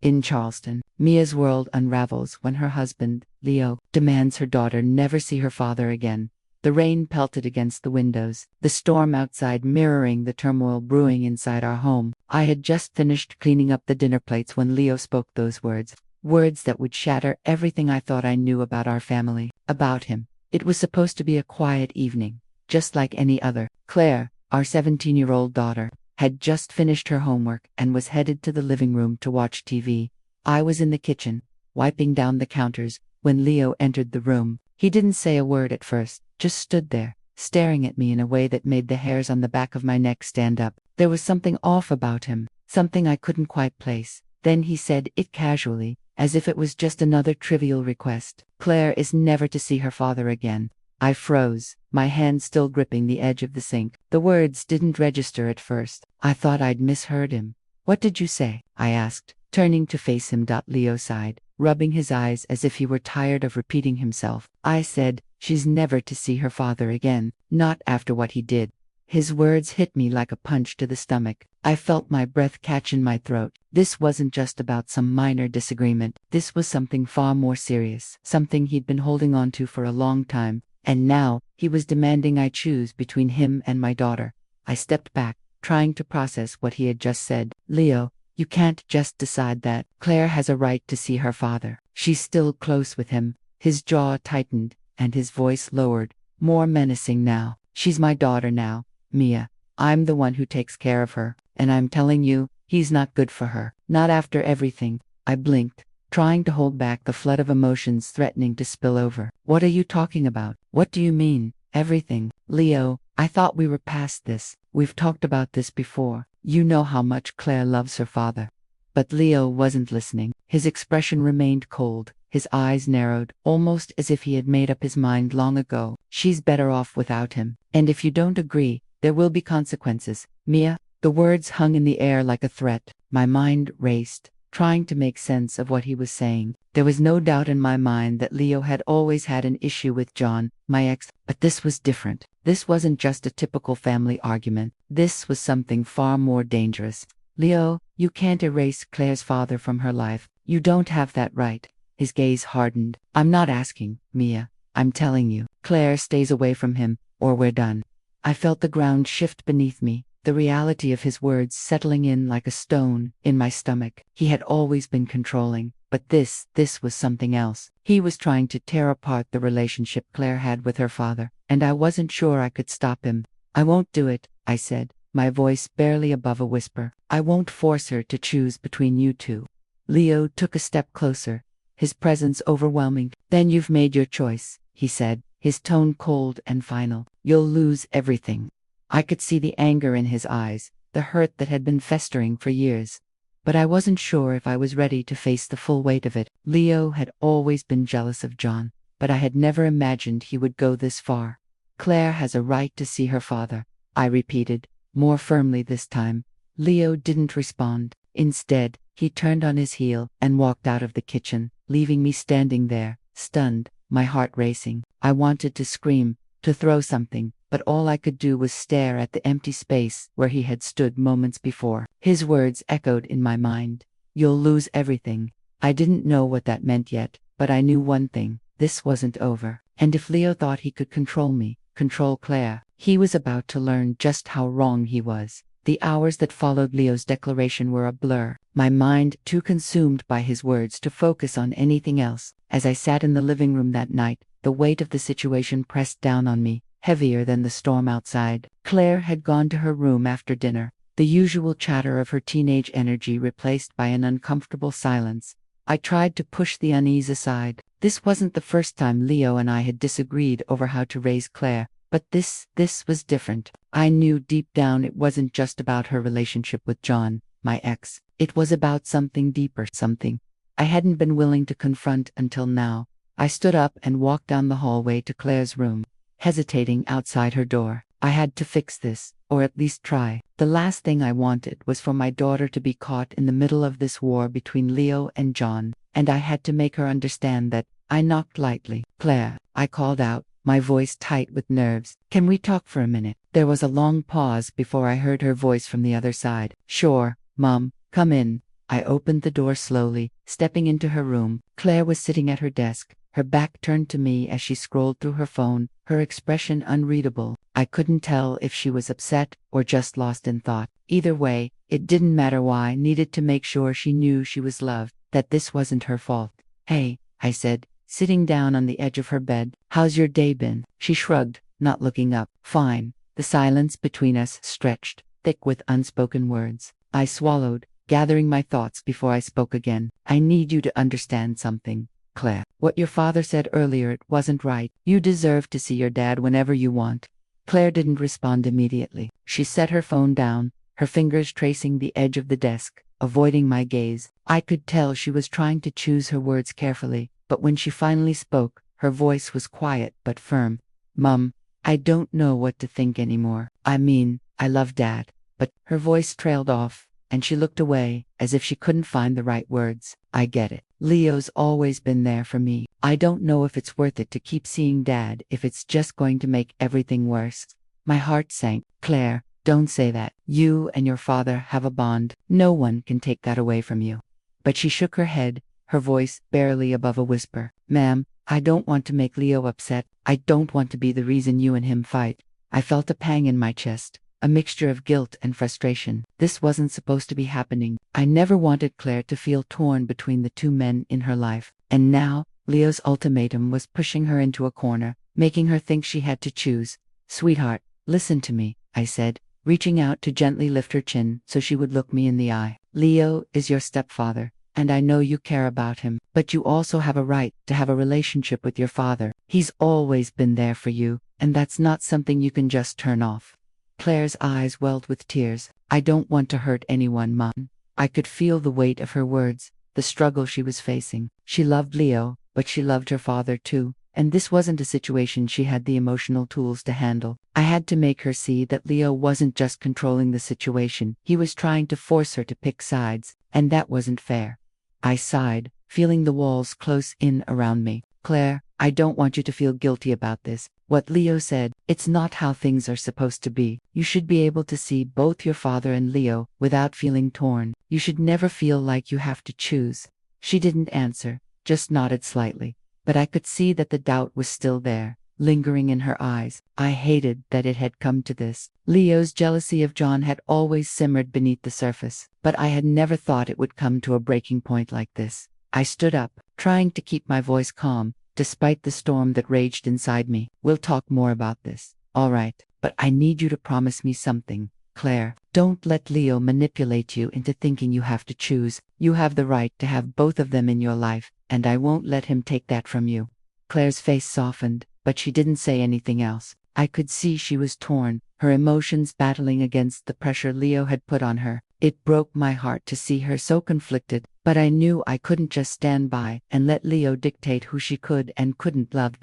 In Charleston, Mia's world unravels when her husband, Leo, demands her daughter never see her father again. The rain pelted against the windows, the storm outside mirroring the turmoil brewing inside our home. I had just finished cleaning up the dinner plates when Leo spoke those words. Words that would shatter everything I thought I knew about our family, about him. It was supposed to be a quiet evening, just like any other. Claire, our 17-year-old daughter, had just finished her homework and was headed to the living room to watch TV. I was in the kitchen, wiping down the counters, when Leo entered the room. He didn't say a word at first, just stood there, staring at me in a way that made the hairs on the back of my neck stand up. There was something off about him, something I couldn't quite place. Then he said it casually, as if it was just another trivial request. Claire is never to see her father again. I froze, my hand still gripping the edge of the sink. The words didn't register at first. I thought I'd misheard him. "What did you say?" I asked, turning to face him. Leo sighed, rubbing his eyes as if he were tired of repeating himself. "I said, she's never to see her father again, not after what he did." His words hit me like a punch to the stomach. I felt my breath catch in my throat. This wasn't just about some minor disagreement. This was something far more serious, something he'd been holding on to for a long time. And now, he was demanding I choose between him and my daughter. I stepped back, trying to process what he had just said. "Leo, you can't just decide that. Claire has a right to see her father. She's still close with him." His jaw tightened, and his voice lowered, more menacing now. "She's my daughter now, Mia. I'm the one who takes care of her, and I'm telling you, he's not good for her. Not after everything." I blinked, trying to hold back the flood of emotions threatening to spill over. "What are you talking about? What do you mean, everything?" "Leo, I thought we were past this. We've talked about this before. You know how much Claire loves her father." But Leo wasn't listening. His expression remained cold, his eyes narrowed, almost as if he had made up his mind long ago. "She's better off without him. And if you don't agree, there will be consequences, Mia." The words hung in the air like a threat. My mind raced, trying to make sense of what he was saying. There was no doubt in my mind that Leo had always had an issue with John, my ex, but this was different. This wasn't just a typical family argument. This was something far more dangerous. "Leo, you can't erase Claire's father from her life. You don't have that right." His gaze hardened. "I'm not asking, Mia. I'm telling you. Claire stays away from him, or we're done." I felt the ground shift beneath me, the reality of his words settling in like a stone in my stomach. He had always been controlling, but this was something else. He was trying to tear apart the relationship Claire had with her father, and I wasn't sure I could stop him. "I won't do it," I said, my voice barely above a whisper. "I won't force her to choose between you two." Leo took a step closer, his presence overwhelming. "Then you've made your choice," he said, his tone cold and final. "You'll lose everything." I could see the anger in his eyes, the hurt that had been festering for years. But I wasn't sure if I was ready to face the full weight of it. Leo had always been jealous of John, but I had never imagined he would go this far. "Claire has a right to see her father," I repeated, more firmly this time. Leo didn't respond. Instead, he turned on his heel and walked out of the kitchen, leaving me standing there, stunned, my heart racing. I wanted to scream, to throw something, but all I could do was stare at the empty space where he had stood moments before. His words echoed in my mind. "You'll lose everything." I didn't know what that meant yet, but I knew one thing. This wasn't over. And if Leo thought he could control me, control Claire, he was about to learn just how wrong he was. The hours that followed Leo's declaration were a blur, my mind too consumed by his words to focus on anything else. As I sat in the living room that night, the weight of the situation pressed down on me, heavier than the storm outside. Claire had gone to her room after dinner, the usual chatter of her teenage energy replaced by an uncomfortable silence. I tried to push the unease aside. This wasn't the first time Leo and I had disagreed over how to raise Claire, but this was different. I knew deep down it wasn't just about her relationship with John, my ex. It was about something deeper, something I hadn't been willing to confront until now. I stood up and walked down the hallway to Claire's room, hesitating outside her door. I had to fix this, or at least try. The last thing I wanted was for my daughter to be caught in the middle of this war between Leo and John, and I had to make her understand that. I knocked lightly. "Claire," I called out, my voice tight with nerves. "Can we talk for a minute?" There was a long pause before I heard her voice from the other side. "Sure, Mom, come in." I opened the door slowly, stepping into her room. Claire was sitting at her desk, her back turned to me as she scrolled through her phone, her expression unreadable. I couldn't tell if she was upset or just lost in thought. Either way, it didn't matter. Why I needed to make sure she knew she was loved, that this wasn't her fault. "Hey," I said, sitting down on the edge of her bed. "How's your day been?" She shrugged, not looking up. "Fine." The silence between us stretched, thick with unspoken words. I swallowed, gathering my thoughts before I spoke again. "I need you to understand something, Claire. What your father said earlier, it wasn't right. You deserve to see your dad whenever you want." Claire didn't respond immediately. She set her phone down, her fingers tracing the edge of the desk, avoiding my gaze. I could tell she was trying to choose her words carefully, but when she finally spoke, her voice was quiet but firm. "Mum, I don't know what to think anymore. I mean, I love Dad." But her voice trailed off, and she looked away, as if she couldn't find the right words. "I get it. Leo's always been there for me. I don't know if it's worth it to keep seeing Dad if it's just going to make everything worse." My heart sank. "Claire, don't say that. You and your father have a bond. No one can take that away from you." But she shook her head, her voice barely above a whisper. "Ma'am, I don't want to make Leo upset. I don't want to be the reason you and him fight." I felt a pang in my chest, a mixture of guilt and frustration. This wasn't supposed to be happening. I never wanted Claire to feel torn between the two men in her life. And now, Leo's ultimatum was pushing her into a corner, making her think she had to choose. "Sweetheart, listen to me," I said, reaching out to gently lift her chin so she would look me in the eye. "Leo is your stepfather, and I know you care about him, but you also have a right to have a relationship with your father. He's always been there for you, and that's not something you can just turn off." Claire's eyes welled with tears. "I don't want to hurt anyone, Mom." I could feel the weight of her words, the struggle she was facing. She loved Leo, but she loved her father too, and this wasn't a situation she had the emotional tools to handle. I had to make her see that Leo wasn't just controlling the situation, he was trying to force her to pick sides, and that wasn't fair. I sighed, feeling the walls close in around me. "Claire, I don't want you to feel guilty about this. What Leo said, it's not how things are supposed to be. You should be able to see both your father and Leo without feeling torn. You should never feel like you have to choose." She didn't answer, just nodded slightly, but I could see that the doubt was still there, lingering in her eyes. I hated that it had come to this. Leo's jealousy of John had always simmered beneath the surface, but I had never thought it would come to a breaking point like this. I stood up, trying to keep my voice calm, despite the storm that raged inside me. "We'll talk more about this, all right, but I need you to promise me something, Claire. Don't let Leo manipulate you into thinking you have to choose. You have the right to have both of them in your life, and I won't let him take that from you." Claire's face softened, but she didn't say anything else. I could see she was torn, her emotions battling against the pressure Leo had put on her. It broke my heart to see her so conflicted, but I knew I couldn't just stand by and let Leo dictate who she could and couldn't love.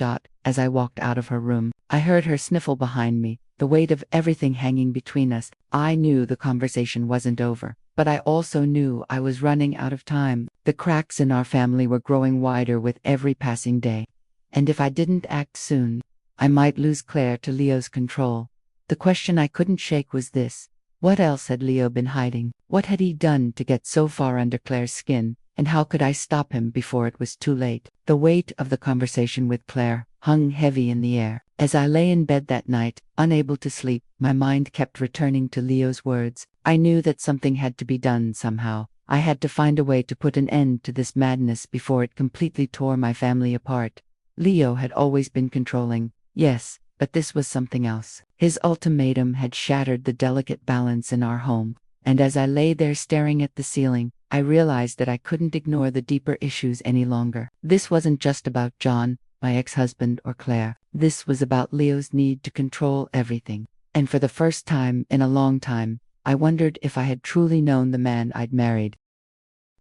As I walked out of her room, I heard her sniffle behind me, the weight of everything hanging between us. I knew the conversation wasn't over, but I also knew I was running out of time. The cracks in our family were growing wider with every passing day, and if I didn't act soon, I might lose Claire to Leo's control. The question I couldn't shake was this: what else had Leo been hiding? What had he done to get so far under Claire's skin? And how could I stop him before it was too late? The weight of the conversation with Claire hung heavy in the air. As I lay in bed that night, unable to sleep, my mind kept returning to Leo's words. I knew that something had to be done somehow. I had to find a way to put an end to this madness before it completely tore my family apart. Leo had always been controlling, yes, but this was something else. His ultimatum had shattered the delicate balance in our home, and as I lay there staring at the ceiling, I realized that I couldn't ignore the deeper issues any longer. This wasn't just about John, my ex-husband, or Claire. This was about Leo's need to control everything. And for the first time in a long time, I wondered if I had truly known the man I'd married.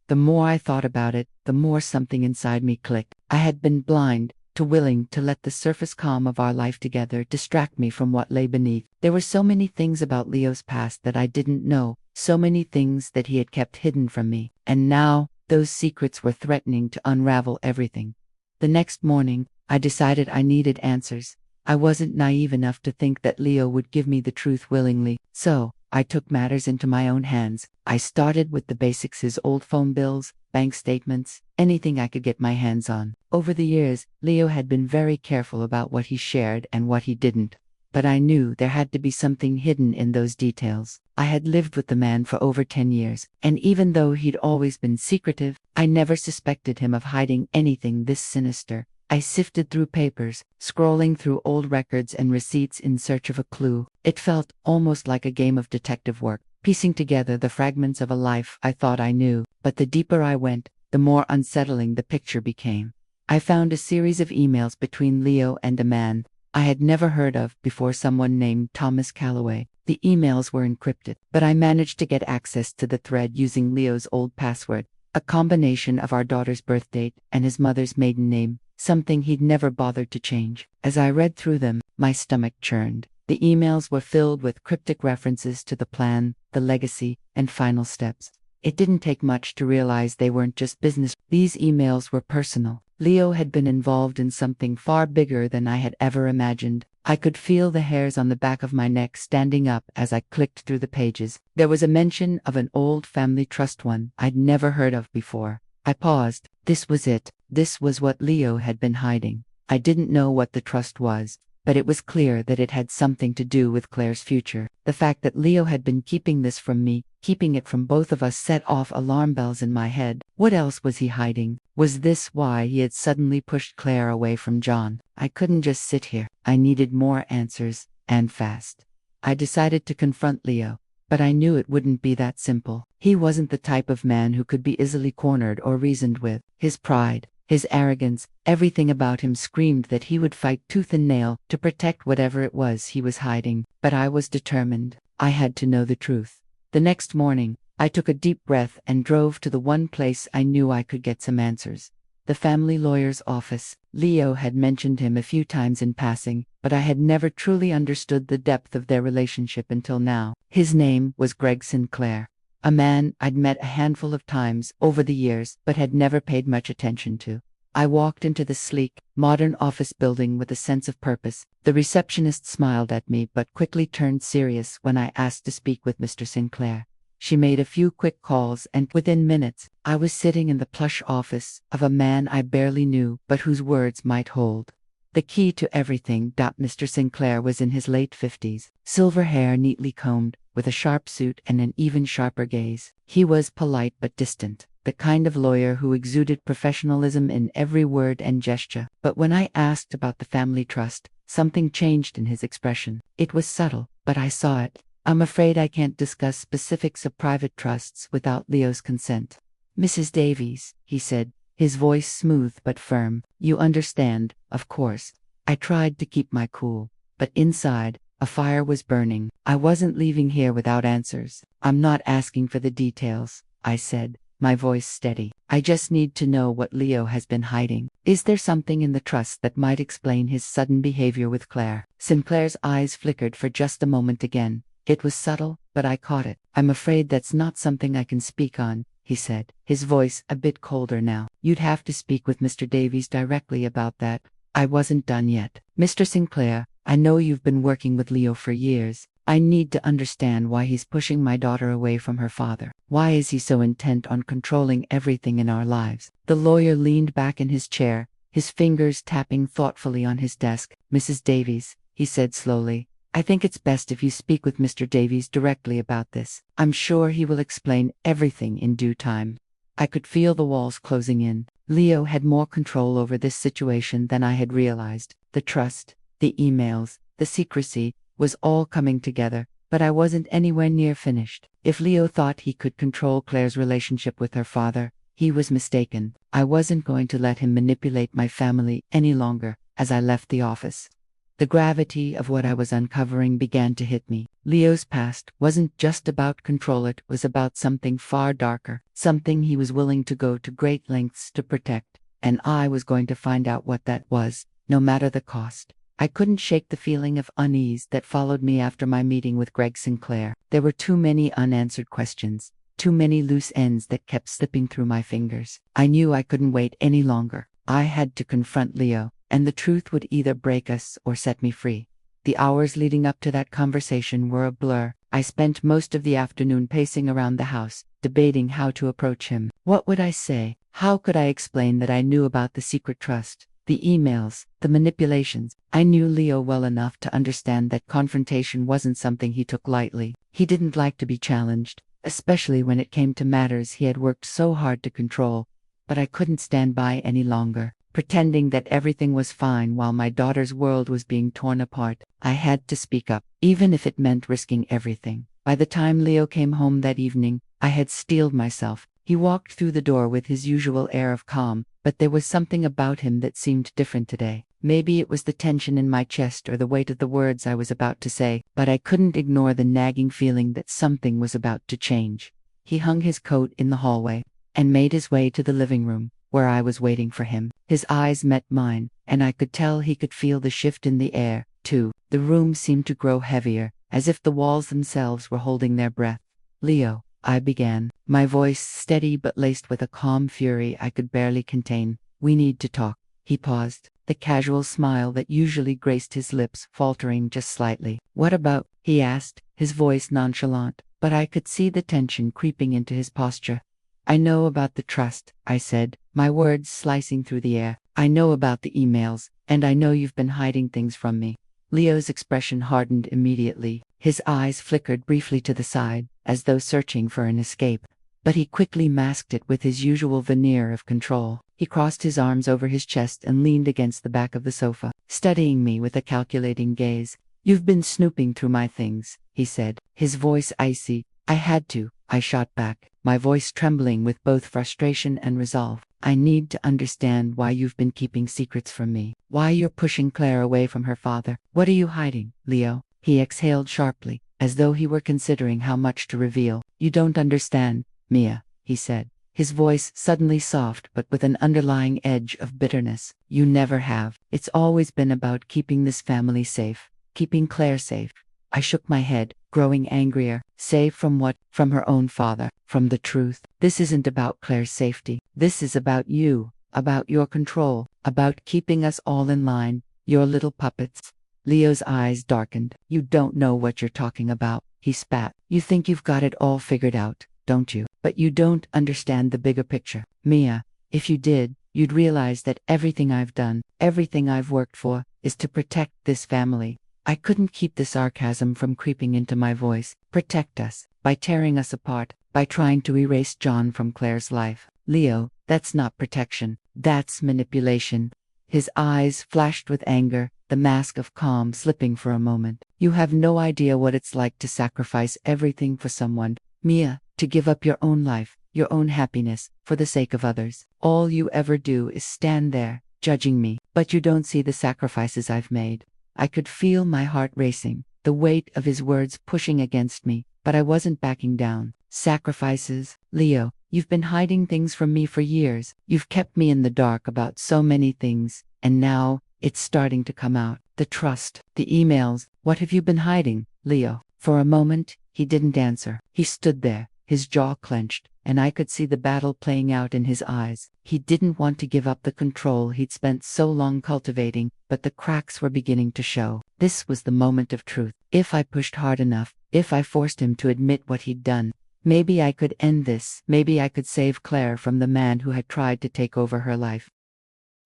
The more I thought about it, the more something inside me clicked. I had been blind, too willing to let the surface calm of our life together distract me from what lay beneath. There were so many things about Leo's past that I didn't know, so many things that he had kept hidden from me, and now those secrets were threatening to unravel everything. The next morning, I decided I needed answers. I wasn't naive enough to think that Leo would give me the truth willingly, so I took matters into my own hands. I started with the basics: his old phone bills, bank statements, anything I could get my hands on. Over the years, Leo had been very careful about what he shared and what he didn't. But I knew there had to be something hidden in those details. I had lived with the man for over 10 years, and even though he'd always been secretive, I never suspected him of hiding anything this sinister. I sifted through papers, scrolling through old records and receipts in search of a clue. It felt almost like a game of detective work, piecing together the fragments of a life I thought I knew. But the deeper I went, the more unsettling the picture became. I found a series of emails between Leo and a man I had never heard of before, someone named Thomas Calloway. The emails were encrypted, but I managed to get access to the thread using Leo's old password, a combination of our daughter's birth date and his mother's maiden name, something he'd never bothered to change. As I read through them, my stomach churned. The emails were filled with cryptic references to the plan, the legacy, and final steps. It didn't take much to realize they weren't just business. These emails were personal. Leo had been involved in something far bigger than I had ever imagined. I could feel the hairs on the back of my neck standing up as I clicked through the pages. There was a mention of an old family trust, one I'd never heard of before. I paused. This was it. This was what Leo had been hiding. I didn't know what the trust was, but it was clear that it had something to do with Claire's future. The fact that Leo had been keeping this from me, keeping it from both of us, set off alarm bells in my head. What else was he hiding? Was this why he had suddenly pushed Claire away from John? I couldn't just sit here. I needed more answers, and fast. I decided to confront Leo, but I knew it wouldn't be that simple. He wasn't the type of man who could be easily cornered or reasoned with. His pride, his arrogance, everything about him screamed that he would fight tooth and nail to protect whatever it was he was hiding. But I was determined. I had to know the truth. The next morning, I took a deep breath and drove to the one place I knew I could get some answers. The family lawyer's office. Leo had mentioned him a few times in passing, but I had never truly understood the depth of their relationship until now. His name was Greg Sinclair, a man I'd met a handful of times over the years but had never paid much attention to. I walked into the sleek, modern office building with a sense of purpose. The receptionist smiled at me but quickly turned serious when I asked to speak with Mr. Sinclair. She made a few quick calls, and within minutes, I was sitting in the plush office of a man I barely knew but whose words might hold the key to everything. Mr. Sinclair was in his late 50s, silver hair neatly combed, with a sharp suit and an even sharper gaze. He was polite but distant, the kind of lawyer who exuded professionalism in every word and gesture. But when I asked about the family trust, something changed in his expression. It was subtle, but I saw it. I'm afraid I can't discuss specifics of private trusts without Leo's consent. Mrs. Davies, he said, his voice smooth but firm. You understand, of course. I tried to keep my cool, but inside, a fire was burning. I wasn't leaving here without answers. I'm not asking for the details, I said, my voice steady. I just need to know what Leo has been hiding. Is there something in the trust that might explain his sudden behavior with Claire? Sinclair's eyes flickered for just a moment again. It was subtle, but I caught it. I'm afraid that's not something I can speak on, he said, his voice a bit colder now. You'd have to speak with Mr. Davies directly about that. I wasn't done yet. Mr. Sinclair, I know you've been working with Leo for years. I need to understand why he's pushing my daughter away from her father. Why is he so intent on controlling everything in our lives? The lawyer leaned back in his chair, his fingers tapping thoughtfully on his desk. Mrs. Davies, he said slowly, I think it's best if you speak with Mr. Davies directly about this. I'm sure he will explain everything in due time. I could feel the walls closing in. Leo had more control over this situation than I had realized. The trust, the emails, the secrecy, was all coming together, but I wasn't anywhere near finished. If Leo thought he could control Claire's relationship with her father, he was mistaken. I wasn't going to let him manipulate my family any longer. As I left the office, the gravity of what I was uncovering began to hit me. Leo's past wasn't just about control, it was about something far darker, something he was willing to go to great lengths to protect, and I was going to find out what that was, no matter the cost. I couldn't shake the feeling of unease that followed me after my meeting with Greg Sinclair. There were too many unanswered questions, too many loose ends that kept slipping through my fingers. I knew I couldn't wait any longer. I had to confront Leo, and the truth would either break us or set me free. The hours leading up to that conversation were a blur, I spent most of the afternoon pacing around the house, debating how to approach him. What would I say? How could I explain that I knew about the secret trust, the emails, the manipulations? I knew Leo well enough to understand that confrontation wasn't something he took lightly. He didn't like to be challenged, especially when it came to matters he had worked so hard to control. But I couldn't stand by any longer, pretending that everything was fine while my daughter's world was being torn apart. I had to speak up, even if it meant risking everything. By the time Leo came home that evening, I had steeled myself. He walked through the door with his usual air of calm, but there was something about him that seemed different today. Maybe it was the tension in my chest or the weight of the words I was about to say, but I couldn't ignore the nagging feeling that something was about to change. He hung his coat in the hallway and made his way to the living room, where I was waiting for him. His eyes met mine, and I could tell he could feel the shift in the air, too. The room seemed to grow heavier, as if the walls themselves were holding their breath. "Leo," I began, my voice steady but laced with a calm fury I could barely contain. "We need to talk." He paused, the casual smile that usually graced his lips faltering just slightly. "What about?" he asked, his voice nonchalant, but I could see the tension creeping into his posture. "I know about the trust," I said, my words slicing through the air. "I know about the emails, and I know you've been hiding things from me." Leo's expression hardened immediately. His eyes flickered briefly to the side, as though searching for an escape. But he quickly masked it with his usual veneer of control. He crossed his arms over his chest and leaned against the back of the sofa, studying me with a calculating gaze. "You've been snooping through my things," he said, his voice icy. "I had to," I shot back, my voice trembling with both frustration and resolve. "I need to understand why you've been keeping secrets from me, why you're pushing Claire away from her father. What are you hiding, Leo?" He exhaled sharply, as though he were considering how much to reveal. "You don't understand, Mia," he said, his voice suddenly soft but with an underlying edge of bitterness. "You never have. It's always been about keeping this family safe, keeping Claire safe." I shook my head, growing angrier. "Safe from what? From her own father, from the truth. This isn't about Claire's safety. This is about you, about your control, about keeping us all in line, your little puppets." Leo's eyes darkened. "You don't know what you're talking about," he spat. "You think you've got it all figured out, don't you? But you don't understand the bigger picture. Mia, if you did, you'd realize that everything I've done, everything I've worked for, is to protect this family." I couldn't keep the sarcasm from creeping into my voice. "Protect us, by tearing us apart, by trying to erase John from Claire's life. Leo, that's not protection, that's manipulation." His eyes flashed with anger, the mask of calm slipping for a moment. "You have no idea what it's like to sacrifice everything for someone, Mia, to give up your own life, your own happiness, for the sake of others. All you ever do is stand there, judging me, but you don't see the sacrifices I've made." I could feel my heart racing, the weight of his words pushing against me, but I wasn't backing down. "Sacrifices? Leo, you've been hiding things from me for years. You've kept me in the dark about so many things, and now it's starting to come out. The trust, the emails. What have you been hiding, Leo?" For a moment, he didn't answer. He stood there, his jaw clenched, and I could see the battle playing out in his eyes. He didn't want to give up the control he'd spent so long cultivating, but the cracks were beginning to show. This was the moment of truth. If I pushed hard enough, if I forced him to admit what he'd done, maybe I could end this. Maybe I could save Claire from the man who had tried to take over her life.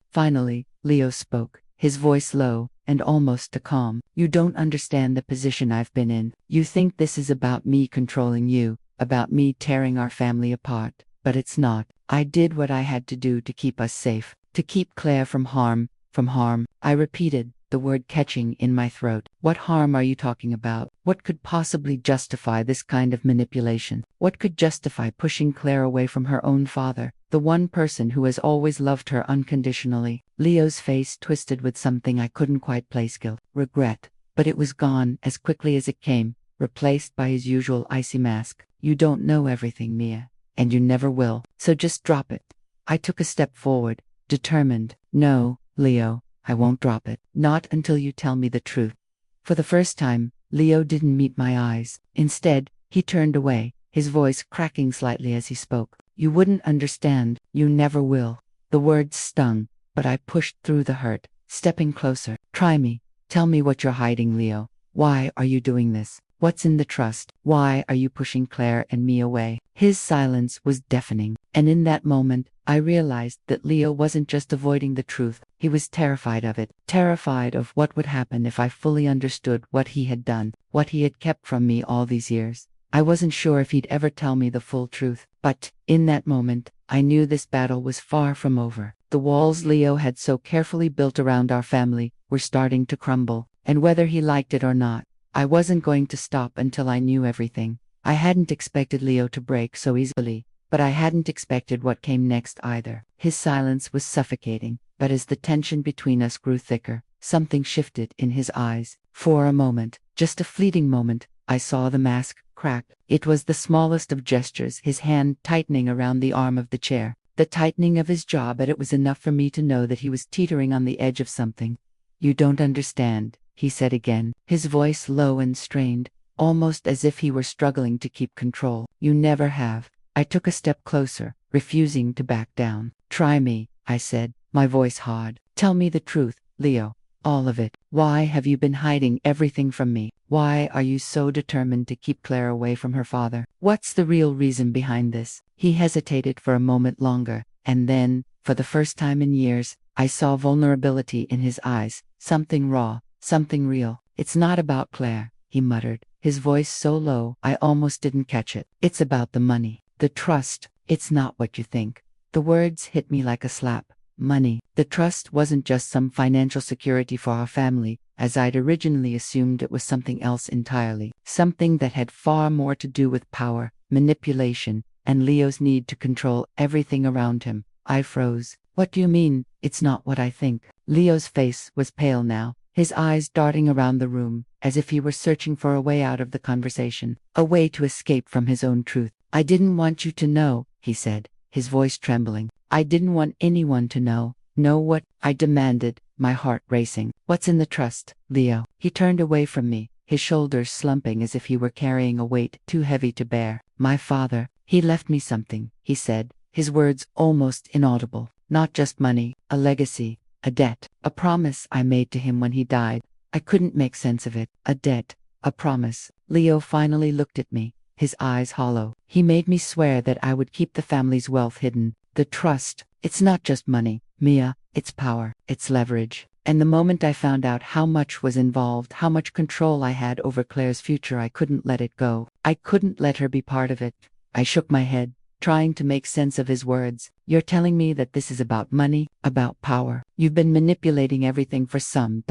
Finally, Leo spoke, his voice low and almost to calm. "You don't understand the position I've been in. You think this is about me controlling you, about me tearing our family apart, but it's not. I did what I had to do to keep us safe, to keep Claire from harm, from harm." I repeated, the word catching in my throat. "What harm are you talking about? What could possibly justify this kind of manipulation? What could justify pushing Claire away from her own father, the one person who has always loved her unconditionally?" Leo's face twisted with something I couldn't quite place. Guilt, regret, but it was gone as quickly as it came, replaced by his usual icy mask. "You don't know everything, Mia, and you never will, so just drop it." I took a step forward, determined. "No, Leo, I won't drop it. Not until you tell me the truth." For the first time, Leo didn't meet my eyes. Instead, he turned away, his voice cracking slightly as he spoke. "You wouldn't understand. You never will." The words stung, but I pushed through the hurt, stepping closer. "Try me. Tell me what you're hiding, Leo. Why are you doing this? What's in the trust? Why are you pushing Claire and me away? His silence was deafening, and in that moment, I realized that Leo wasn't just avoiding the truth, he was terrified of it, terrified of what would happen if I fully understood what he had done, what he had kept from me all these years. I wasn't sure if he'd ever tell me the full truth, but, in that moment, I knew this battle was far from over. The walls Leo had so carefully built around our family were starting to crumble, and whether he liked it or not, I wasn't going to stop until I knew everything. I hadn't expected Leo to break so easily, but I hadn't expected what came next either. His silence was suffocating, but as the tension between us grew thicker, something shifted in his eyes. For a moment, just a fleeting moment, I saw the mask crack. It was the smallest of gestures, his hand tightening around the arm of the chair, the tightening of his jaw, but it was enough for me to know that he was teetering on the edge of something. "You don't understand," he said again, his voice low and strained, almost as if he were struggling to keep control. "You never have." I took a step closer, refusing to back down. "Try me," I said, my voice hard. "Tell me the truth, Leo. All of it. Why have you been hiding everything from me? Why are you so determined to keep Claire away from her father? What's the real reason behind this?" He hesitated for a moment longer, and then, for the first time in years, I saw vulnerability in his eyes, something raw, something real. "It's not about Claire," he muttered, his voice so low I almost didn't catch it. "It's about the money, the trust. It's not what you think." The words hit me like a slap. Money. The trust wasn't just some financial security for our family, as I'd originally assumed. It was something else entirely. Something that had far more to do with power, manipulation, and Leo's need to control everything around him. I froze. "What do you mean, it's not what I think?" Leo's face was pale now, his eyes darting around the room, as if he were searching for a way out of the conversation, a way to escape from his own truth. "I didn't want you to know," he said, his voice trembling. "I didn't want anyone to know." "Know what?" I demanded, my heart racing. "What's in the trust, Leo?" He turned away from me, his shoulders slumping as if he were carrying a weight too heavy to bear. "My father, he left me something," he said, his words almost inaudible. "Not just money, a legacy, a debt, a promise I made to him when he died." I couldn't make sense of it. A debt, a promise. Leo finally looked at me, his eyes hollow. "He made me swear that I would keep the family's wealth hidden. The trust, it's not just money, Mia, it's power, it's leverage." And the moment I found out how much was involved, how much control I had over Claire's future, I couldn't let it go. I couldn't let her be part of it. I shook my head, trying to make sense of his words. "You're telling me that this is about money, about power. You've been manipulating everything for some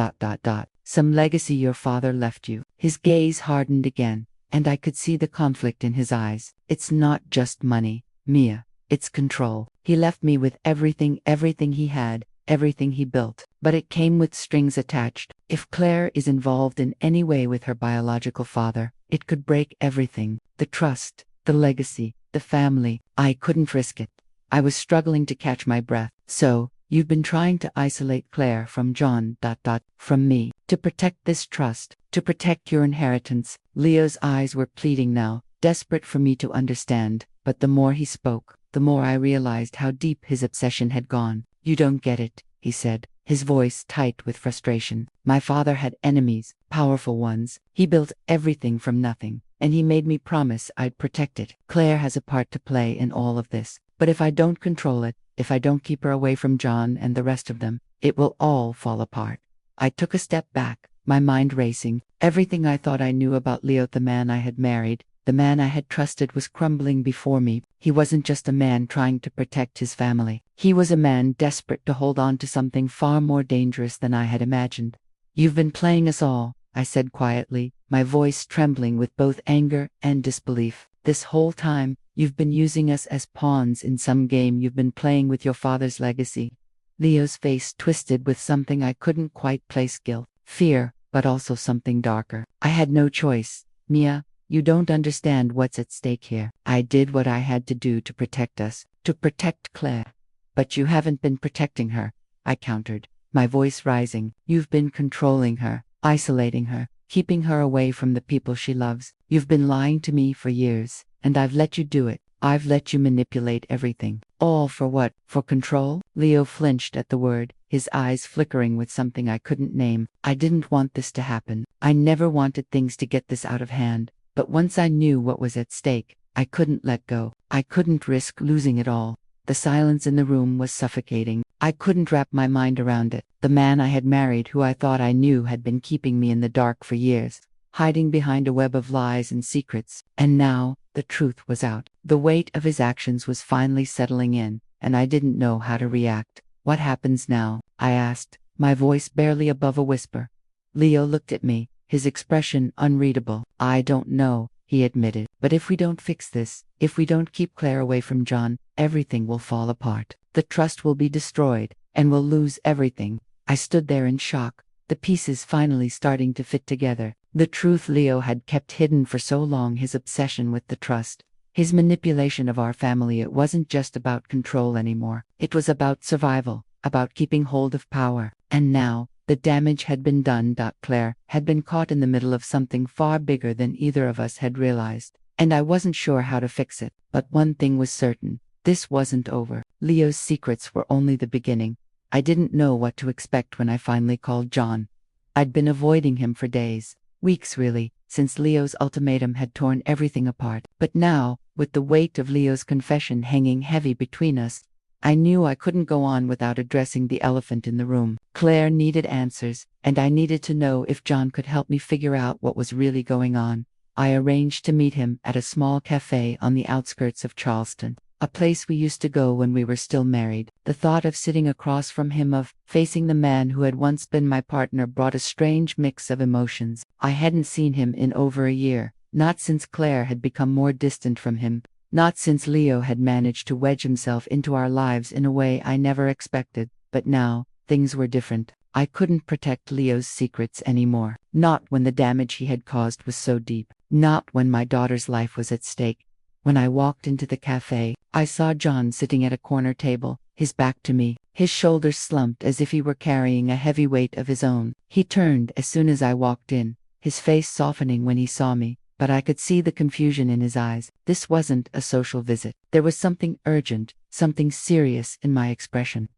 legacy your father left you." His gaze hardened again, and I could see the conflict in his eyes. "It's not just money, Mia. It's control. He left me with everything he had, everything he built. But it came with strings attached. If Claire is involved in any way with her biological father, it could break everything. The trust, the legacy, the family. I couldn't risk it." I was struggling to catch my breath. "So, you've been trying to isolate Claire from John, from me, to protect this trust, to protect your inheritance." Leo's eyes were pleading now, desperate for me to understand, but the more he spoke, the more I realized how deep his obsession had gone. "You don't get it," he said, his voice tight with frustration. "My father had enemies, powerful ones. He built everything from nothing, and he made me promise I'd protect it. Claire has a part to play in all of this, but if I don't control it, if I don't keep her away from John and the rest of them, it will all fall apart." I took a step back, my mind racing. Everything I thought I knew about Leo, the man I had married, the man I had trusted, was crumbling before me. He wasn't just a man trying to protect his family. He was a man desperate to hold on to something far more dangerous than I had imagined. "You've been playing us all," I said quietly, my voice trembling with both anger and disbelief. "This whole time, you've been using us as pawns in some game you've been playing with your father's legacy." Leo's face twisted with something I couldn't quite place: guilt, fear, but also something darker. "I had no choice, Mia. You don't understand what's at stake here. I did what I had to do to protect us, to protect Claire." "But you haven't been protecting her," I countered, my voice rising. "You've been controlling her, isolating her, keeping her away from the people she loves. You've been lying to me for years, and I've let you do it. I've let you manipulate everything. All for what? For control?" Leo flinched at the word, his eyes flickering with something I couldn't name. I didn't want this to happen. I never wanted things to get this out of hand. But once I knew what was at stake, I couldn't let go. I couldn't risk losing it all. The silence in the room was suffocating. I couldn't wrap my mind around it. The man I had married, who I thought I knew, had been keeping me in the dark for years, hiding behind a web of lies and secrets. And now, the truth was out. The weight of his actions was finally settling in, and I didn't know how to react. "What happens now?" I asked, my voice barely above a whisper. Leo looked at me, his expression unreadable. "I don't know," he admitted. "But if we don't fix this, if we don't keep Claire away from John, everything will fall apart. The trust will be destroyed, and we'll lose everything." I stood there in shock, the pieces finally starting to fit together. The truth Leo had kept hidden for so long, his obsession with the trust, his manipulation of our family. It wasn't just about control anymore. It was about survival, about keeping hold of power. And now, the damage had been done. Claire had been caught in the middle of something far bigger than either of us had realized, and I wasn't sure how to fix it. But one thing was certain: this wasn't over. Leo's secrets were only the beginning. I didn't know what to expect when I finally called John. I'd been avoiding him for days, weeks really, since Leo's ultimatum had torn everything apart. But now, with the weight of Leo's confession hanging heavy between us, I knew I couldn't go on without addressing the elephant in the room. Claire needed answers, and I needed to know if John could help me figure out what was really going on. I arranged to meet him at a small cafe on the outskirts of Charleston, a place we used to go when we were still married. The thought of sitting across from him, of facing the man who had once been my partner, brought a strange mix of emotions. I hadn't seen him in over a year, not since Claire had become more distant from him, not since Leo had managed to wedge himself into our lives in a way I never expected. But now, things were different. I couldn't protect Leo's secrets anymore. Not when the damage he had caused was so deep. Not when my daughter's life was at stake. When I walked into the cafe, I saw John sitting at a corner table, his back to me, his shoulders slumped as if he were carrying a heavy weight of his own. He turned as soon as I walked in, his face softening when he saw me, but I could see the confusion in his eyes. This wasn't a social visit. There was something urgent, something serious in my expression.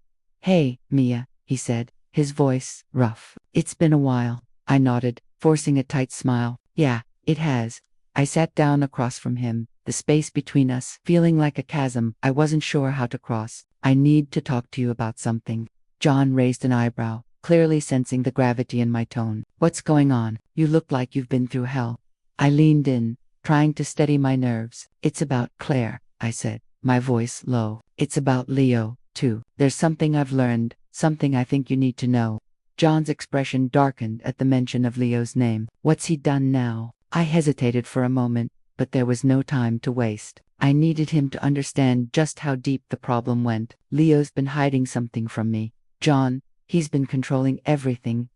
"Hey, Mia," he said, his voice rough. "It's been a while." I nodded, forcing a tight smile. "Yeah, it has." I sat down across from him, the space between us feeling like a chasm I wasn't sure how to cross. "I need to talk to you about something." John raised an eyebrow, clearly sensing the gravity in my tone. "What's going on? You look like you've been through hell." I leaned in, trying to steady my nerves. "It's about Claire," I said, my voice low. "It's about Leo, too. There's something I've learned, something I think you need to know." John's expression darkened at the mention of Leo's name. "What's he done now?" I hesitated for a moment, but there was no time to waste. I needed him to understand just how deep the problem went. "Leo's been hiding something from me, John. He's been controlling everything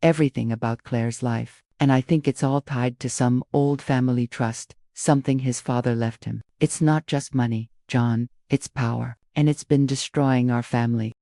about Claire's life. And I think it's all tied to some old family trust, something his father left him. It's not just money, John, it's power, and it's been destroying our family."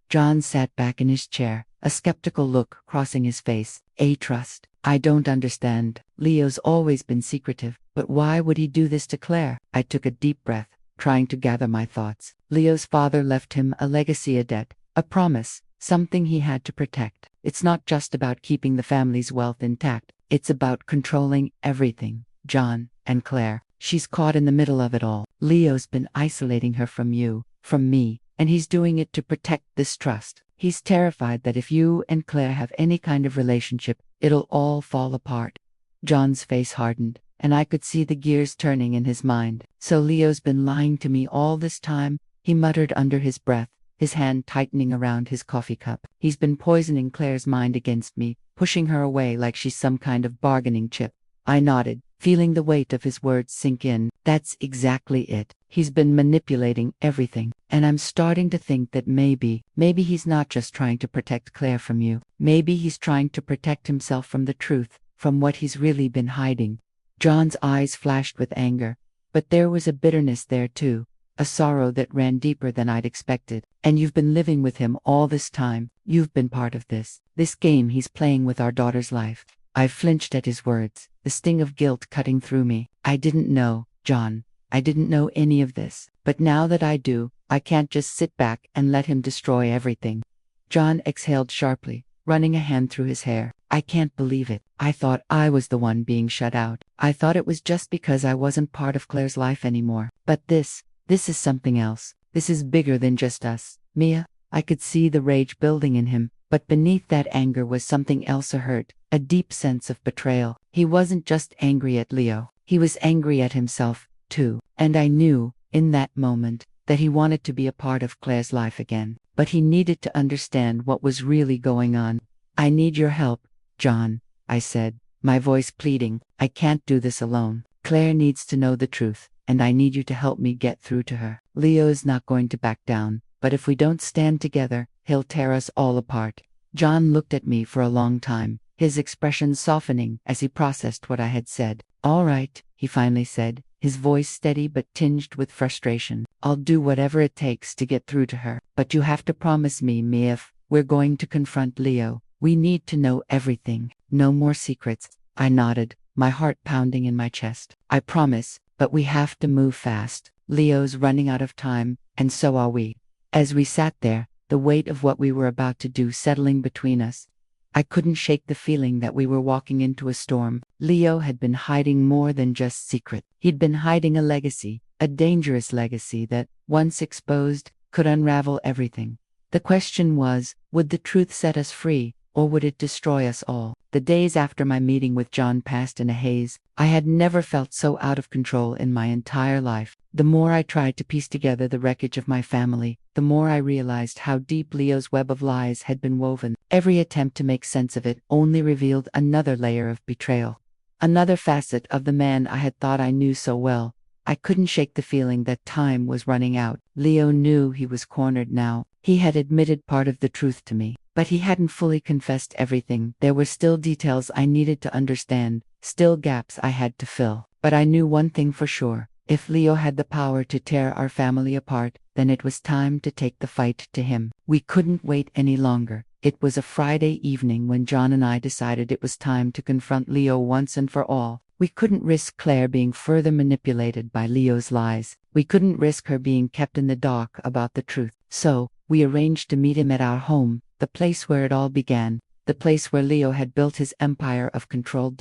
John sat back in his chair, a skeptical look crossing his face. "A trust? I don't understand. Leo's always been secretive, but why would he do this to Claire?" I took a deep breath, trying to gather my thoughts. Leo's father left him a legacy, a debt, a promise, something he had to protect. It's not just about keeping the family's wealth intact. It's about controlling everything. John, and Claire. She's caught in the middle of it all. Leo's been isolating her from you, from me, and he's doing it to protect this trust. He's terrified that if you and Claire have any kind of relationship, it'll all fall apart. John's face hardened, and I could see the gears turning in his mind. "So Leo's been lying to me all this time," he muttered under his breath, his hand tightening around his coffee cup. "He's been poisoning Claire's mind against me, pushing her away like she's some kind of bargaining chip." I nodded, feeling the weight of his words sink in. "That's exactly it. He's been manipulating everything. And I'm starting to think that maybe he's not just trying to protect Claire from you. Maybe he's trying to protect himself from the truth, from what he's really been hiding." John's eyes flashed with anger, but there was a bitterness there too, a sorrow that ran deeper than I'd expected. "And you've been living with him all this time. You've been part of this game he's playing with our daughter's life." I flinched at his words, the sting of guilt cutting through me. "I didn't know, John. I didn't know any of this. But now that I do, I can't just sit back and let him destroy everything." John exhaled sharply, running a hand through his hair. I can't believe it. I thought I was the one being shut out. I thought it was just because I wasn't part of Claire's life anymore. But this is something else. This is bigger than just us. Mia, I could see the rage building in him, but beneath that anger was something else, a hurt, a deep sense of betrayal. He wasn't just angry at Leo. He was angry at himself, too. And I knew, in that moment, that he wanted to be a part of Claire's life again. But he needed to understand what was really going on. I need your help, John, I said, my voice pleading. I can't do this alone. Claire needs to know the truth, and I need you to help me get through to her. Leo is not going to back down, but if we don't stand together, he'll tear us all apart. John looked at me for a long time, his expression softening as he processed what I had said. All right, he finally said, his voice steady but tinged with frustration. I'll do whatever it takes to get through to her, but you have to promise me, Mia, if we're going to confront Leo, we need to know everything. No more secrets. I nodded, my heart pounding in my chest. I promise, but we have to move fast. Leo's running out of time, and so are we. As we sat there, the weight of what we were about to do settling between us, I couldn't shake the feeling that we were walking into a storm. Leo had been hiding more than just secret. He'd been hiding a legacy, a dangerous legacy that, once exposed, could unravel everything. The question was, would the truth set us free, or would it destroy us all? The days after my meeting with John passed in a haze. I had never felt so out of control in my entire life. The more I tried to piece together the wreckage of my family, the more I realized how deep Leo's web of lies had been woven. Every attempt to make sense of it only revealed another layer of betrayal. Another facet of the man I had thought I knew so well. I couldn't shake the feeling that time was running out. Leo knew he was cornered now. He had admitted part of the truth to me, but he hadn't fully confessed everything. There were still details I needed to understand, still gaps I had to fill. But I knew one thing for sure. If Leo had the power to tear our family apart, then it was time to take the fight to him. We couldn't wait any longer. It was a Friday evening when John and I decided it was time to confront Leo once and for all. We couldn't risk Claire being further manipulated by Leo's lies. We couldn't risk her being kept in the dark about the truth. So, we arranged to meet him at our home, the place where it all began, the place where Leo had built his empire of control.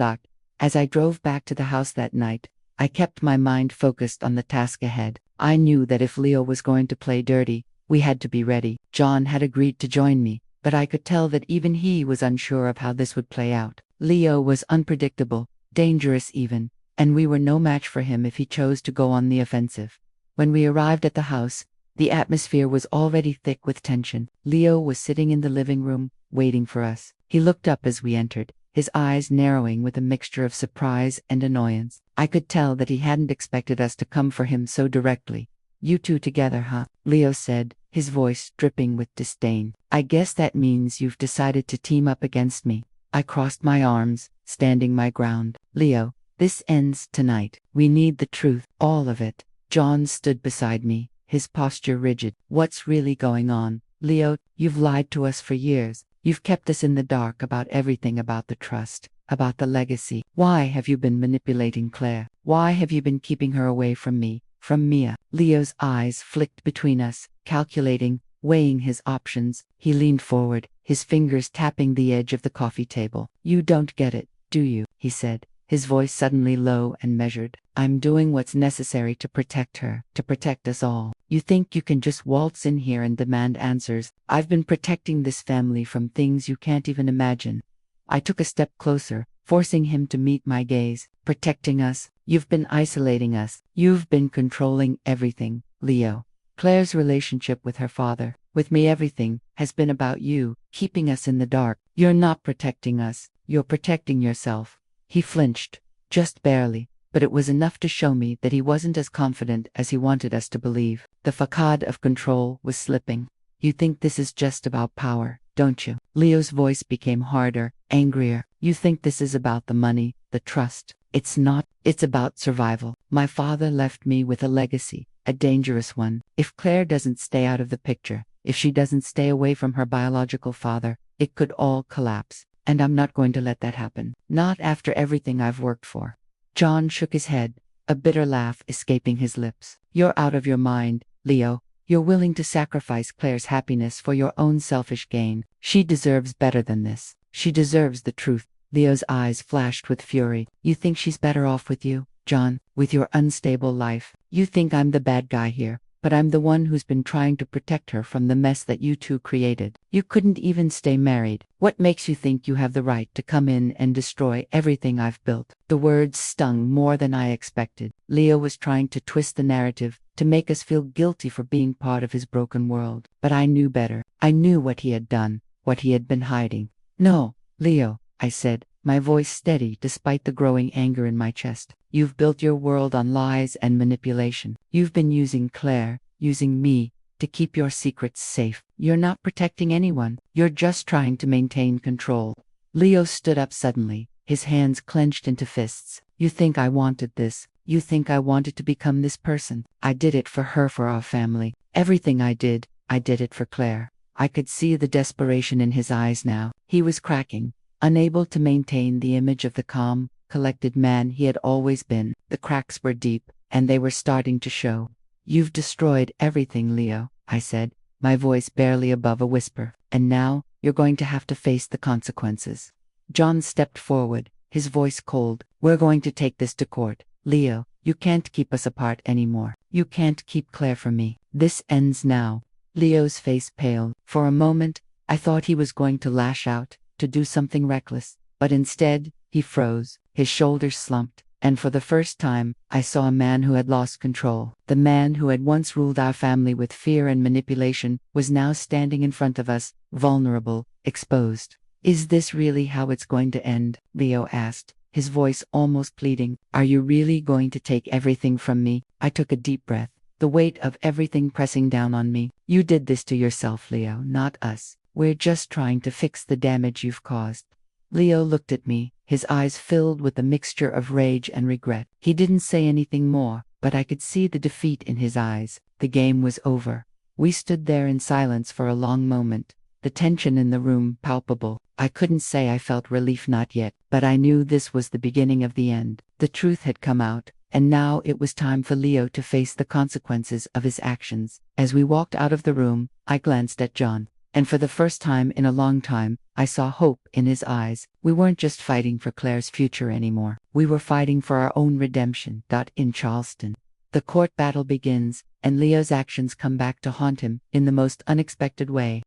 As I drove back to the house that night, I kept my mind focused on the task ahead. I knew that if Leo was going to play dirty, we had to be ready. John had agreed to join me, but I could tell that even he was unsure of how this would play out. Leo was unpredictable, dangerous even, and we were no match for him if he chose to go on the offensive. When we arrived at the house, the atmosphere was already thick with tension. Leo was sitting in the living room, waiting for us. He looked up as we entered, his eyes narrowing with a mixture of surprise and annoyance. I could tell that he hadn't expected us to come for him so directly. You two together, huh? Leo said, his voice dripping with disdain. I guess that means you've decided to team up against me. I crossed my arms, standing my ground. Leo, this ends tonight. We need the truth, all of it. John stood beside me, his posture rigid. What's really going on? Leo, you've lied to us for years. You've kept us in the dark about everything, about the trust, about the legacy. Why have you been manipulating Claire? Why have you been keeping her away from me, from Mia? Leo's eyes flicked between us, calculating, weighing his options. He leaned forward, his fingers tapping the edge of the coffee table. You don't get it, do you? He said, his voice suddenly low and measured. I'm doing what's necessary to protect her, to protect us all. You think you can just waltz in here and demand answers? I've been protecting this family from things you can't even imagine. I took a step closer, forcing him to meet my gaze. Protecting us? You've been isolating us. You've been controlling everything, Leo. Claire's relationship with her father, with me, everything, has been about you, keeping us in the dark. You're not protecting us, you're protecting yourself. He flinched, just barely, but it was enough to show me that he wasn't as confident as he wanted us to believe. The facade of control was slipping. You think this is just about power, don't you? Leo's voice became harder, angrier. You think this is about the money, the trust. It's not. It's about survival. My father left me with a legacy, a dangerous one. If Claire doesn't stay out of the picture, if she doesn't stay away from her biological father, it could all collapse. And I'm not going to let that happen. Not after everything I've worked for. John shook his head, a bitter laugh escaping his lips. You're out of your mind, Leo. You're willing to sacrifice Claire's happiness for your own selfish gain. She deserves better than this. She deserves the truth. Leo's eyes flashed with fury. You think she's better off with you, John, with your unstable life? You think I'm the bad guy here, but I'm the one who's been trying to protect her from the mess that you two created. You couldn't even stay married. What makes you think you have the right to come in and destroy everything I've built? The words stung more than I expected. Leo was trying to twist the narrative, to make us feel guilty for being part of his broken world. But I knew better. I knew what he had done, what he had been hiding. No, Leo, I said, my voice steady despite the growing anger in my chest. You've built your world on lies and manipulation. You've been using Claire, using me, to keep your secrets safe. You're not protecting anyone. You're just trying to maintain control. Leo stood up suddenly, his hands clenched into fists. You think I wanted this? You think I wanted to become this person? I did it for her, for our family. Everything I did it for Claire. I could see the desperation in his eyes now. He was cracking, unable to maintain the image of the calm, collected man he had always been. The cracks were deep, and they were starting to show. You've destroyed everything, Leo, I said, my voice barely above a whisper. And now, you're going to have to face the consequences. John stepped forward, his voice cold. We're going to take this to court. Leo, you can't keep us apart anymore. You can't keep Claire from me. This ends now. Leo's face paled. For a moment, I thought he was going to lash out, to do something reckless. But instead, he froze, his shoulders slumped, and for the first time, I saw a man who had lost control. The man who had once ruled our family with fear and manipulation was now standing in front of us, vulnerable, exposed. Is this really how it's going to end? Leo asked, his voice almost pleading. Are you really going to take everything from me? I took a deep breath, the weight of everything pressing down on me. You did this to yourself, Leo, not us. We're just trying to fix the damage you've caused. Leo looked at me, his eyes filled with a mixture of rage and regret. He didn't say anything more, but I could see the defeat in his eyes. The game was over. We stood there in silence for a long moment, the tension in the room palpable. I couldn't say I felt relief, not yet, but I knew this was the beginning of the end. The truth had come out, and now it was time for Leo to face the consequences of his actions. As we walked out of the room, I glanced at John, and for the first time in a long time, I saw hope in his eyes. We weren't just fighting for Claire's future anymore. We were fighting for our own redemption. In Charleston, the court battle begins, and Leo's actions come back to haunt him in the most unexpected way.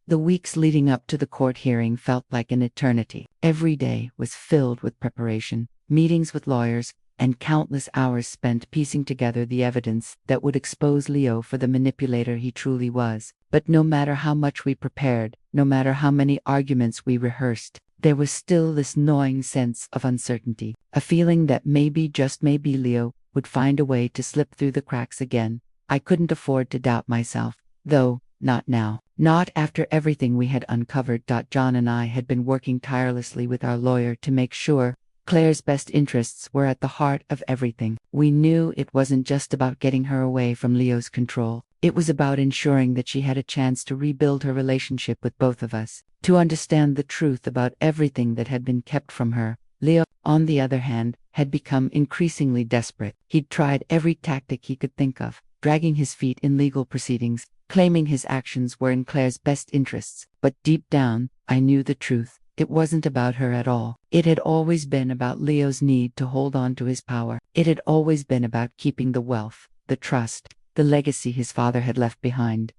The weeks leading up to the court hearing felt like an eternity. Every day was filled with preparation, meetings with lawyers, and countless hours spent piecing together the evidence that would expose Leo for the manipulator he truly was. But no matter how much we prepared, no matter how many arguments we rehearsed, there was still this gnawing sense of uncertainty, a feeling that maybe, just maybe, Leo would find a way to slip through the cracks again. I couldn't afford to doubt myself, though, not now. Not after everything we had uncovered. John and I had been working tirelessly with our lawyer to make sure Claire's best interests were at the heart of everything. We knew it wasn't just about getting her away from Leo's control. It was about ensuring that she had a chance to rebuild her relationship with both of us, to understand the truth about everything that had been kept from her. Leo, on the other hand, had become increasingly desperate. He'd tried every tactic he could think of, dragging his feet in legal proceedings, claiming his actions were in Claire's best interests. But deep down, I knew the truth. It wasn't about her at all. It had always been about Leo's need to hold on to his power. It had always been about keeping the wealth, the trust, the legacy his father had left behind.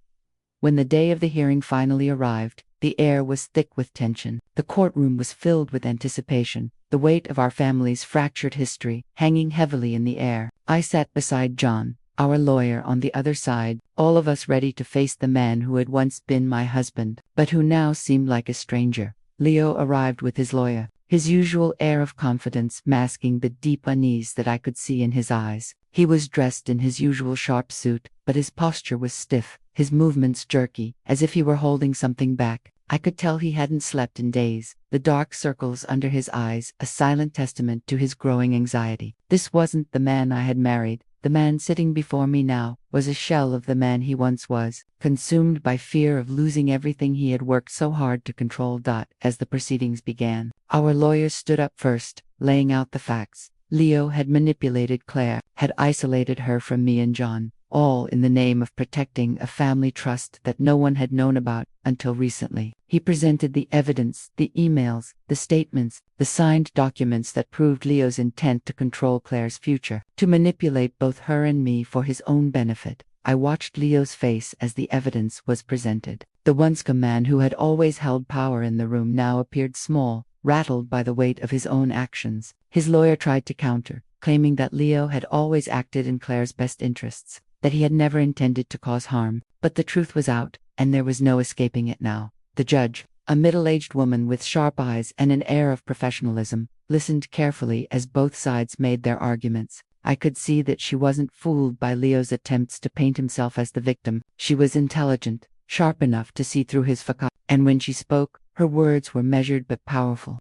When the day of the hearing finally arrived, the air was thick with tension. The courtroom was filled with anticipation, the weight of our family's fractured history hanging heavily in the air. I sat beside John, our lawyer, on the other side, all of us ready to face the man who had once been my husband, but who now seemed like a stranger. Leo arrived with his lawyer, his usual air of confidence masking the deep unease that I could see in his eyes. He was dressed in his usual sharp suit, but his posture was stiff, his movements jerky, as if he were holding something back. I could tell he hadn't slept in days, the dark circles under his eyes a silent testament to his growing anxiety. This wasn't the man I had married. The man sitting before me now was a shell of the man he once was, consumed by fear of losing everything he had worked so hard to control. As the proceedings began, our lawyer stood up first, laying out the facts. Leo had manipulated Claire, had isolated her from me and John, all in the name of protecting a family trust that no one had known about until recently. He presented the evidence, the emails, the statements, the signed documents that proved Leo's intent to control Claire's future, to manipulate both her and me for his own benefit. I watched Leo's face as the evidence was presented. The once calm man who had always held power in the room now appeared small, rattled by the weight of his own actions. His lawyer tried to counter, claiming that Leo had always acted in Claire's best interests, that he had never intended to cause harm. But the truth was out, and there was no escaping it now. The judge, a middle-aged woman with sharp eyes and an air of professionalism, listened carefully as both sides made their arguments. I could see that she wasn't fooled by Leo's attempts to paint himself as the victim. She was intelligent, sharp enough to see through his facade, and when she spoke, her words were measured but powerful.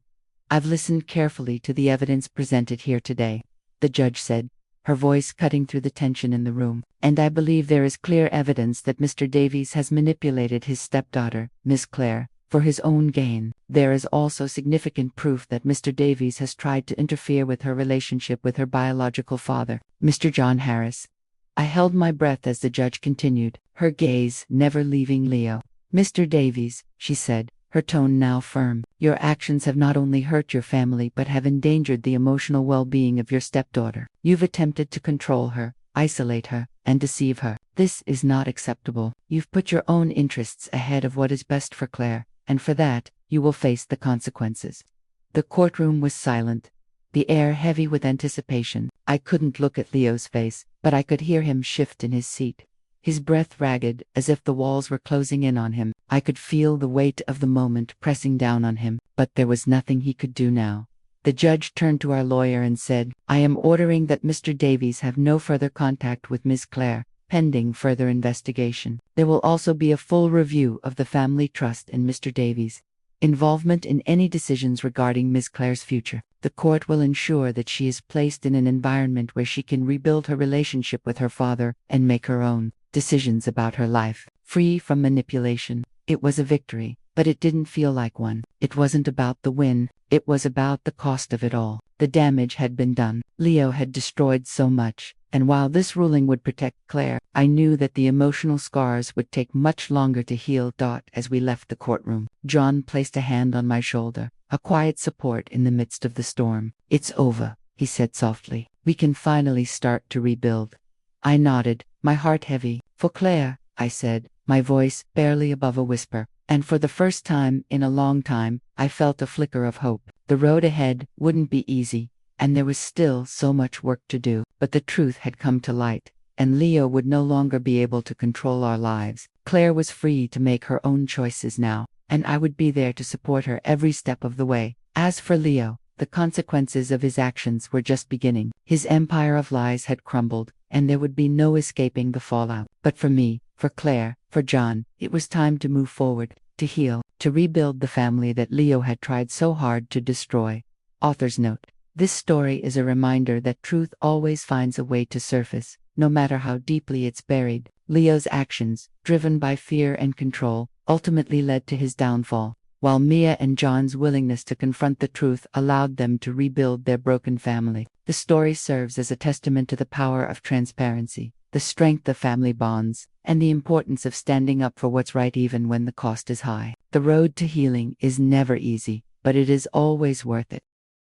"I've listened carefully to the evidence presented here today," the judge said, her voice cutting through the tension in the room, "and I believe there is clear evidence that Mr. Davies has manipulated his stepdaughter, Miss Claire, for his own gain. There is also significant proof that Mr. Davies has tried to interfere with her relationship with her biological father, Mr. John Harris." I held my breath as the judge continued, her gaze never leaving Leo. "Mr. Davies," she said, her tone now firm, "your actions have not only hurt your family but have endangered the emotional well-being of your stepdaughter. You've attempted to control her, isolate her, and deceive her. This is not acceptable. You've put your own interests ahead of what is best for Claire, and for that, you will face the consequences." The courtroom was silent, the air heavy with anticipation. I couldn't look at Leo's face, but I could hear him shift in his seat, his breath ragged, as if the walls were closing in on him. I could feel the weight of the moment pressing down on him, but there was nothing he could do now. The judge turned to our lawyer and said, "I am ordering that Mr. Davies have no further contact with Miss Claire, pending further investigation. There will also be a full review of the family trust and Mr. Davies' involvement in any decisions regarding Miss Claire's future. The court will ensure that she is placed in an environment where she can rebuild her relationship with her father and make her own decisions about her life, free from manipulation." It was a victory, but it didn't feel like one. It wasn't about the win, it was about the cost of it all. The damage had been done. Leo had destroyed so much, and while this ruling would protect Claire, I knew that the emotional scars would take much longer to heal. As we left the courtroom, John placed a hand on my shoulder, a quiet support in the midst of the storm. "It's over," he said softly. "We can finally start to rebuild." I nodded, my heart heavy. "For Claire," I said, my voice barely above a whisper, and for the first time in a long time, I felt a flicker of hope. The road ahead wouldn't be easy, and there was still so much work to do, but the truth had come to light, and Leo would no longer be able to control our lives. Claire was free to make her own choices now, and I would be there to support her every step of the way. As for Leo, the consequences of his actions were just beginning. His empire of lies had crumbled, and there would be no escaping the fallout. But for me, for Claire, for John, it was time to move forward, to heal, to rebuild the family that Leo had tried so hard to destroy. Author's note: this story is a reminder that truth always finds a way to surface, no matter how deeply it's buried. Leo's actions, driven by fear and control, ultimately led to his downfall, while Mia and John's willingness to confront the truth allowed them to rebuild their broken family. The story serves as a testament to the power of transparency, the strength of family bonds, and the importance of standing up for what's right even when the cost is high. The road to healing is never easy, but it is always worth it.